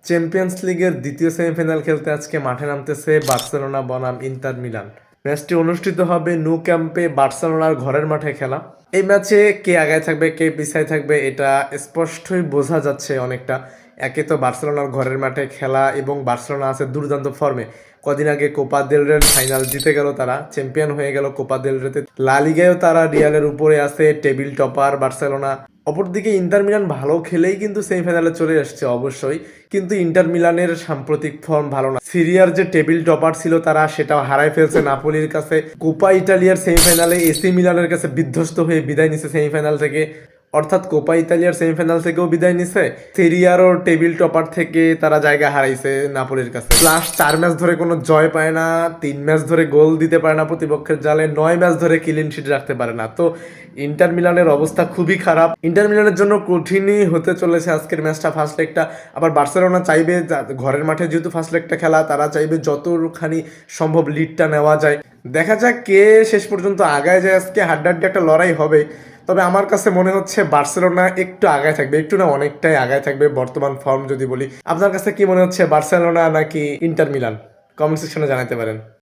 Champions লিগের দ্বিতীয় semifinal খেলতে আজকে মাঠে নামতেছে বার্সেলোনা বনাম ইন্টার মিলান। ম্যাচটি অনুষ্ঠিত হবে নু ক্যাম্পে, বার্সেলোনার ঘরের মাঠে খেলা। এই ম্যাচে কে আগায় থাকবে কে পিছায় থাকবে এটা স্পষ্টই বোঝা যাচ্ছে অনেকটা। একে তো বার্সেলোনার ঘরের মাঠে খেলা এবং বার্সেলোনা আছে দুর্দান্ত ফর্মে। কদিন আগে কোপা দেল রের ফাইনাল জিতে গেল, তারা চ্যাম্পিয়ন হয়ে গেল কোপা দেল রেতে। লা লিগায়ও তারা রিয়ালের উপরে আছে, টেবিল টপার বার্সেলোনা। অপরদিকে ইন্টার মিলান ভালো খেলেই কিন্তু সেমিফাইনালে চলে আসছে অবশ্যই, কিন্তু ইন্টার মিলানের সাম্প্রতিক ফর্ম ভালো না। সিরিয়ার যে টেবিল টপার ছিল তারা সেটাও হারাই ফেলছে নাপোলির কাছে। কোপা ইটালিয়ার সেমিফাইনালে এসি মিলানের কাছে বিধ্বস্ত হয়ে বিদায় নিছে সেমিফাইনাল থেকে, অর্থাৎ কোপা ইতালিয়ার সেমিফাইনাল থেকেও বিদায় নিছে। সিরিয়ারও টেবিল টপার থেকে তারা জায়গা হারাইছে নাপোলির কাছে। লাস্ট 4 ম্যাচ ধরে কোনো জয় পায় না, 3 ম্যাচ ধরে গোল দিতে পারে না প্রতিপক্ষের জালে, 9 ম্যাচ ধরে ক্লিন শিট রাখতে পারে না। তো ইন্টার মিলানের অবস্থা খুবই খারাপ। ইন্টার মিলানের জন্য কঠিনই হতে চলেছে আজকের ম্যাচটা, ফার্স্ট লেগটা। আবার বার্সেলোনা চাইবে ঘরের মাঠে যেহেতু ফার্স্ট লেগটা খেলা, তারা চাইবে যতখানি সম্ভব লিডটা নেওয়া যায়। দেখা যাক কে শেষ পর্যন্ত আগায় যায়। আজকে হাড্ডাহাড্ডি একটা লড়াই হবে, তবে আমার কাছে মনে হচ্ছে বার্সেলোনা একটু আগায় থাকবে, একটু না অনেকটাই আগায় থাকবে বর্তমান ফর্ম যদি বলি। আপনার কাছে কি মনে হচ্ছে, বার্সেলোনা নাকি ইন্টার মিলান? কমেন্ট সেকশনে জানাতে পারেন।